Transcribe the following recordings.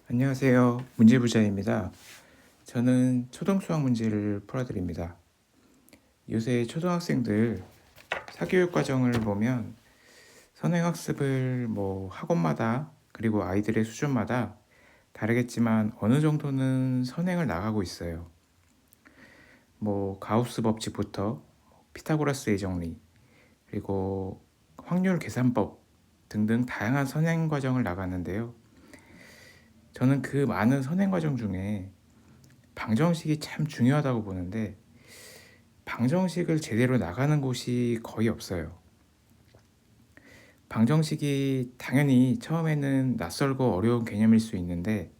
안녕하세요. 문제부자입니다. 저는 초등수학 문제를 풀어드립니다. 요새 초등학생들 사교육 과정을 보면 선행학습을 학원마다 그리고 아이들의 수준마다 다르겠지만 어느 정도는 선행을 나가고 있어요. 가우스 법칙부터 피타고라스의 정리 그리고 확률 계산법 등등 다양한 선행 과정을 나가는데요. 저는 그 많은 선행 과정 중에 방정식이 참 중요하다고 보는데 방정식을 제대로 나가는 곳이 거의 없어요. 방정식이 당연히 처음에는 낯설고 어려운 개념일 수 있는데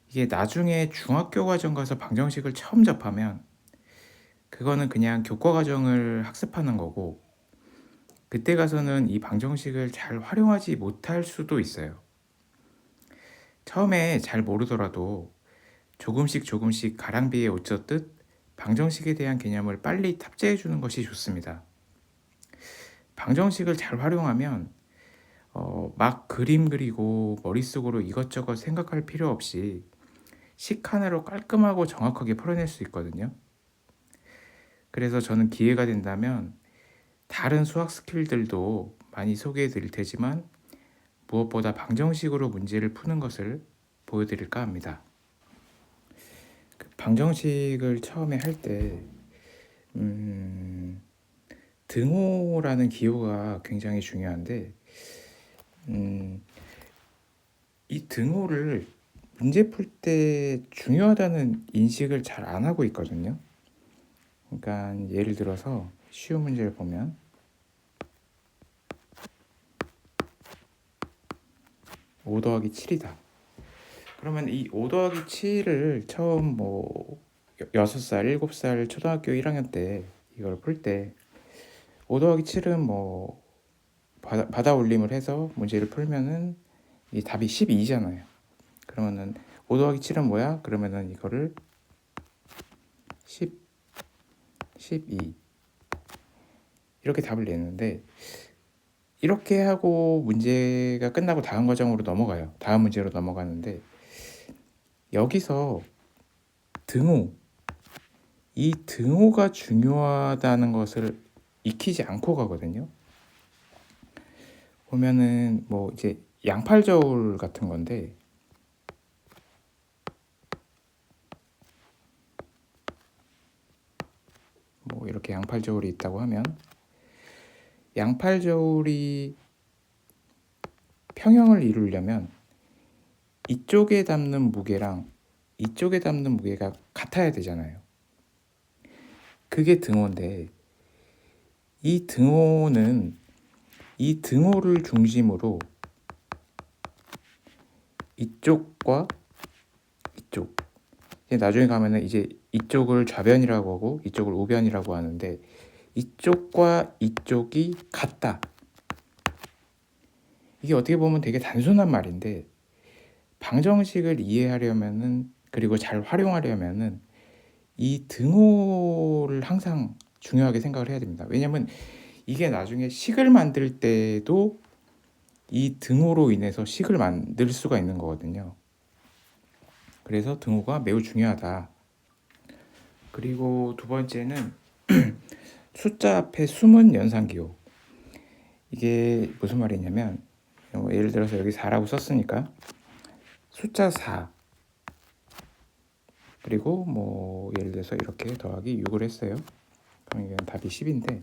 이게 나중에 중학교 과정 가서 방정식을 처음 접하면 그거는 그냥 교과 과정을 학습하는 거고 그때 가서는 이 방정식을 잘 활용하지 못할 수도 있어요. 처음에 잘 모르더라도 조금씩 가랑비에 옷 젖듯 방정식에 대한 개념을 빨리 탑재해 주는 것이 좋습니다. 방정식을 잘 활용하면 막 그림 그리고 머릿속으로 이것저것 생각할 필요 없이 식 하나로 깔끔하고 정확하게 풀어낼 수 있거든요. 그래서 저는 기회가 된다면 다른 수학 스킬들도 많이 소개해 드릴 테지만 무엇보다 방정식으로 문제를 푸는 것을 보여드릴까 합니다. 그 방정식을 처음에 할 때 등호라는 기호가 굉장히 중요한데 이 등호를 문제 풀 때 중요하다는 인식을 잘 안 하고 있거든요. 그러니까 예를 들어서 쉬운 문제를 보면 5 더하기 7이다. 그러면 이 5 더하기 7을 처음 6살, 7살 초등학교 1학년 때 이걸 풀 때 5 더하기 7은 받아 올림을 해서 문제를 풀면은 이 답이 12잖아요. 그러면은 5 더하기 7은 뭐야? 그러면은 이거를 10, 12 이렇게 답을 내는데 이렇게 하고 문제가 끝나고 다음 과정으로 넘어가요. 다음 문제로 넘어가는데 여기서 등호, 이 등호가 중요하다는 것을 익히지 않고 가거든요. 보면은 이제 양팔저울 같은 건데 이렇게 양팔저울이 있다고 하면 양팔저울이 평형을 이루려면 이쪽에 담는 무게랑 이쪽에 담는 무게가 같아야 되잖아요. 그게 등호인데 이 등호는 이 등호를 중심으로 이쪽과 이쪽 나중에 가면은 이제 이쪽을 좌변이라고 하고 이쪽을 우변이라고 하는데 이쪽과 이쪽이 같다. 이게 어떻게 보면 되게 단순한 말인데 방정식을 이해하려면은 그리고 잘 활용하려면은 이 등호를 항상 중요하게 생각을 해야 됩니다. 왜냐면 이게 나중에 식을 만들 때도 이 등호로 인해서 식을 만들 수가 있는 거거든요. 그래서 등호가 매우 중요하다. 그리고 두 번째는 숫자 앞에 숨은 연산기호. 이게 무슨 말이냐면 예를 들어서 여기 4라고 썼으니까 숫자 4 그리고 예를 들어서 이렇게 더하기 6을 했어요. 그럼 이건 답이 10인데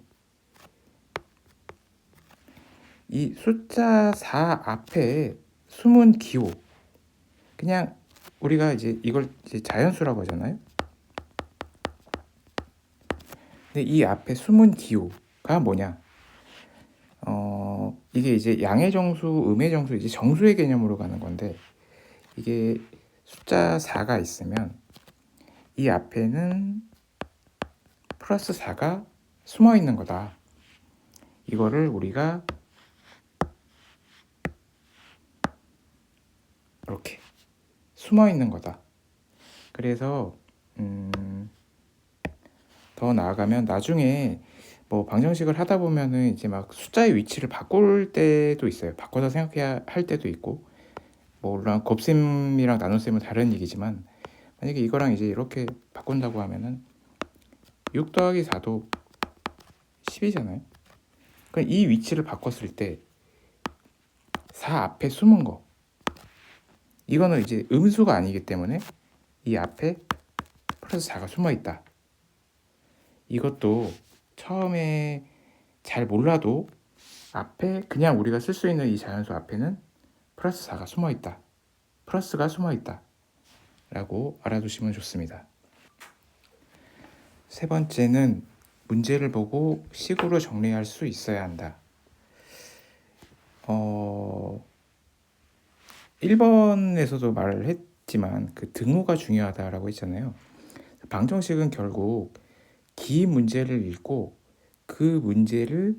이 숫자 4 앞에 숨은 기호 그냥 우리가 이제 이걸 이제 자연수라고 하잖아요. 근데 이 앞에 숨은 기호가 뭐냐? 이게 이제 양의 정수, 음의 정수, 이제 정수의 개념으로 가는 건데 이게 숫자 4가 있으면 이 앞에는 플러스 4가 숨어 있는 거다. 이거를 우리가 이렇게 숨어 있는 거다. 그래서 더 나아가면 나중에 방정식을 하다 보면은 이제 막 숫자의 위치를 바꿀 때도 있어요. 바꿔서 생각해야 할 때도 있고 뭐 물론 곱셈이랑 나눗셈은 다른 얘기지만 만약에 이거랑 이제 이렇게 바꾼다고 하면은 6 더하기 4도 10이잖아요. 그럼 이 위치를 바꿨을 때 4 앞에 숨은 거, 이거는 이제 음수가 아니기 때문에 이 앞에 플러스 4가 숨어 있다. 이것도 처음에 잘 몰라도 앞에 그냥 우리가 쓸 수 있는 이 자연수 앞에는 플러스 4가 숨어 있다, 플러스가 숨어 있다 라고 알아두시면 좋습니다. 세 번째는 문제를 보고 식으로 정리할 수 있어야 한다. 1번에서도 말을 했지만 그 등호가 중요하다라고 했잖아요. 방정식은 결국 긴 문제를 읽고 그 문제를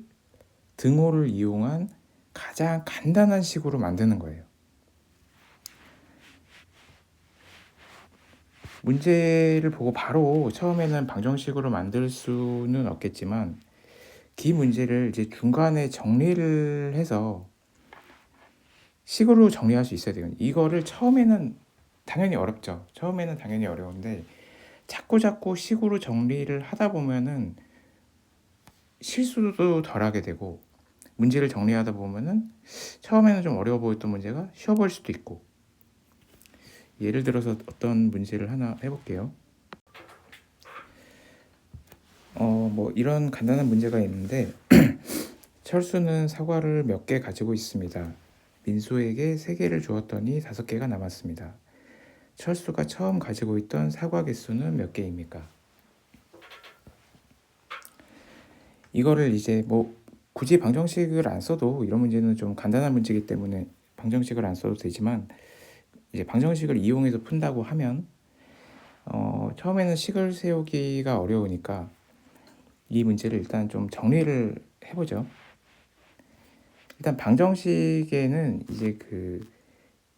등호를 이용한 가장 간단한 식으로 만드는 거예요. 문제를 보고 바로 처음에는 방정식으로 만들 수는 없겠지만 긴 문제를 이제 중간에 정리를 해서 식으로 정리할 수 있어야 돼요. 이거를 처음에는 당연히 어렵죠. 처음에는 당연히 어려운데 자꾸 식으로 정리를 하다 보면은 실수도 덜 하게 되고, 문제를 정리하다 보면은 처음에는 좀 어려워 보였던 문제가 쉬워 보일 수도 있고. 예를 들어서 어떤 문제를 하나 해볼게요. 뭐 이런 간단한 문제가 있는데 철수는 사과를 몇 개 가지고 있습니다. 민수에게 3개를 주었더니 5개가 남았습니다. 철수가 처음 가지고 있던 사과 개수는 몇 개입니까? 이거를 이제 뭐 굳이 방정식을 안 써도, 이런 문제는 좀 간단한 문제이기 때문에 방정식을 안 써도 되지만 이제 방정식을 이용해서 푼다고 하면 처음에는 식을 세우기가 어려우니까 이 문제를 일단 좀 정리를 해보죠. 일단 방정식에는 이제 그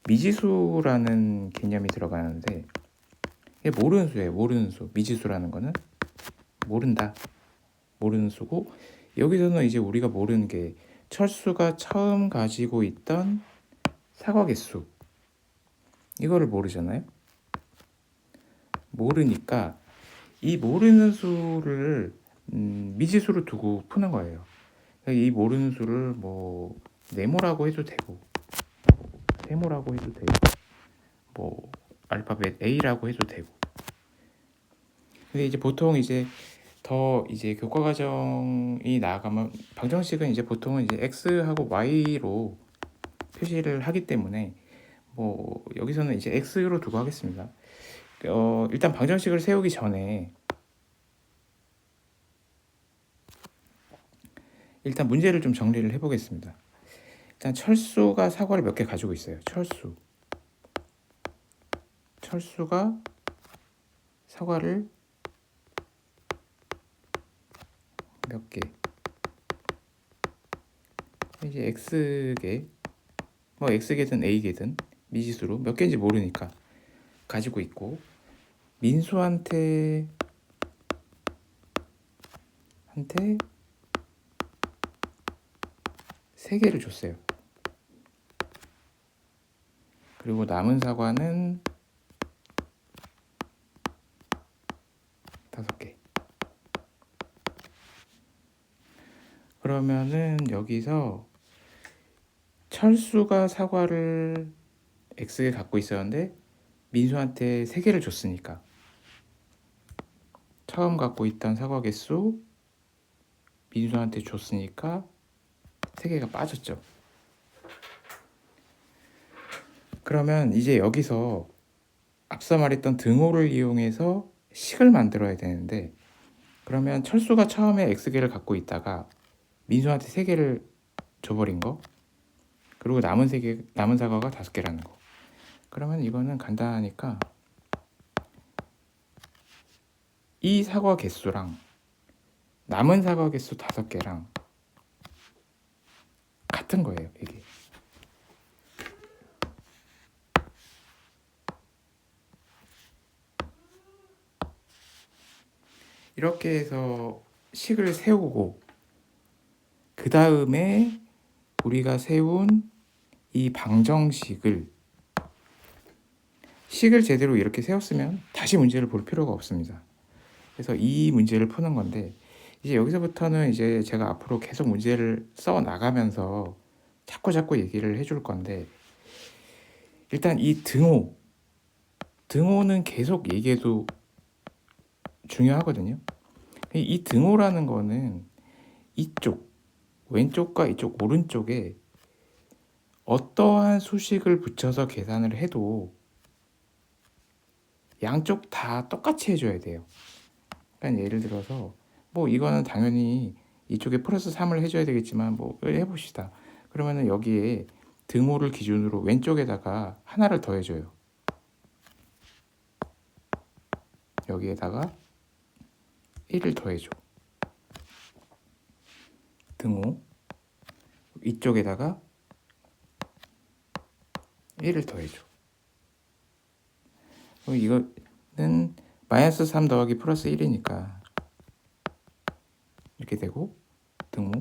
미지수라는 개념이 들어가는데 이게 모르는 수예요. 모르는 수. 미지수라는 거는 모른다, 모르는 수고, 여기서는 이제 우리가 모르는 게 철수가 처음 가지고 있던 사과 개수, 이거를 모르잖아요. 모르니까 이 모르는 수를 미지수로 두고 푸는 거예요. 이 모르는 수를 뭐 네모라고 해도 되고, 세모라고 해도 되고, 뭐 알파벳 A라고 해도 되고. 근데 이제 보통 이제 더 이제 교과 과정이 나아가면 방정식은 이제 보통은 이제 x하고 y로 표시를 하기 때문에 뭐 여기서는 이제 x로 두고 하겠습니다. 일단 방정식을 세우기 전에 일단 문제를 좀 정리를 해보겠습니다. 일단 철수가 사과를 몇 개 가지고 있어요. 철수가 사과를 몇 개, 이제 x개, 뭐 x개든 a개든 미지수로 몇 개인지 모르니까 가지고 있고, 민수한테 3개를 줬어요. 그리고 남은 사과는 5개. 그러면은 여기서 철수가 사과를 x개 갖고 있었는데 민수한테 3개를 줬으니까 처음 갖고 있던 사과 개수 민수한테 줬으니까 3개가 빠졌죠. 그러면 이제 여기서 앞서 말했던 등호를 이용해서 식을 만들어야 되는데, 그러면 철수가 처음에 x개를 갖고 있다가 민수한테 3개를 줘버린 거, 그리고 남은 사과가 5개라는 거. 그러면 이거는 간단하니까 이 사과 개수랑 남은 사과 개수 5개랑 같은 거예요, 이게. 이렇게 해서 식을 세우고, 그 다음에 우리가 세운 이 방정식을 식을 제대로 이렇게 세웠으면 다시 문제를 볼 필요가 없습니다. 그래서 이 문제를 푸는 건데, 이제 여기서부터는 이제 제가 앞으로 계속 문제를 써 나가면서 자꾸 얘기를 해줄 건데, 일단 이 등호는 계속 얘기해도 중요하거든요. 이 등호라는 거는 이쪽 왼쪽과 이쪽 오른쪽에 어떠한 수식을 붙여서 계산을 해도 양쪽 다 똑같이 해줘야 돼요. 그러니까 예를 들어서 뭐 이거는 당연히 이쪽에 플러스 3을 해줘야 되겠지만 뭐 해봅시다. 그러면은 여기에 등호를 기준으로 왼쪽에다가 하나를 더 해줘요. 여기에다가 1을 더해줘. 등호 이쪽에다가 1을 더해줘. 그럼 이거는 마이너스 3 더하기 플러스 1이니까 이렇게 되고, 등호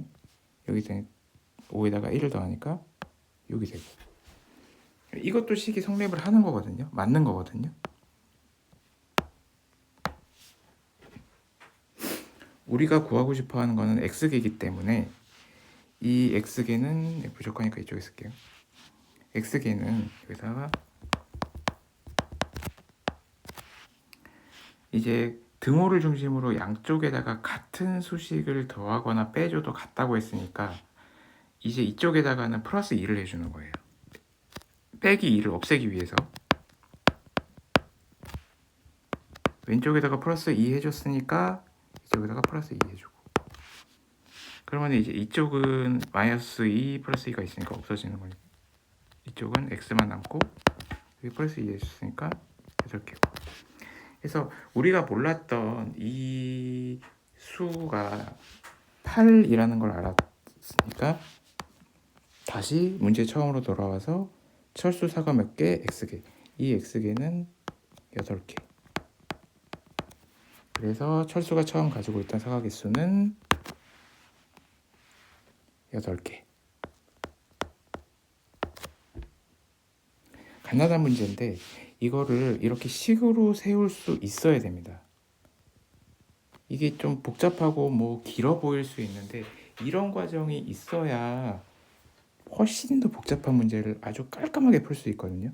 여기 5에다가 1을 더하니까 여기 되고, 이것도 식이 성립을 하는 거거든요. 맞는 거거든요. 우리가 구하고 싶어 하는 거는 x개이기 때문에 이 x개는 부족하니까 이쪽에 쓸게요. x개는 여기다가 이제 등호를 중심으로 양쪽에다가 같은 수식을 더하거나 빼줘도 같다고 했으니까 이제 이쪽에다가는 플러스 2를 해주는 거예요. 빼기 2를 없애기 위해서. 왼쪽에다가 플러스 2 해줬으니까 이쪽에다가 플러스 2 해주고, 그러면 이제 이쪽은 마이너스 2 플러스 2가 있으니까 없어지는 거니까 이쪽은 x만 남고, 여기 플러스 2 해줬으니까 8개고. 그래서 우리가 몰랐던 이 수가 8이라는 걸 알았으니까 다시 문제 처음으로 돌아와서 철수 사가 몇 개? x개. 이 x개는 8개. 그래서 철수가 처음 가지고 있던 사각 개수는 8개. 간단한 문제인데 이거를 이렇게 식으로 세울 수 있어야 됩니다. 이게 좀 복잡하고 뭐 길어 보일 수 있는데 이런 과정이 있어야 훨씬 더 복잡한 문제를 아주 깔끔하게 풀 수 있거든요.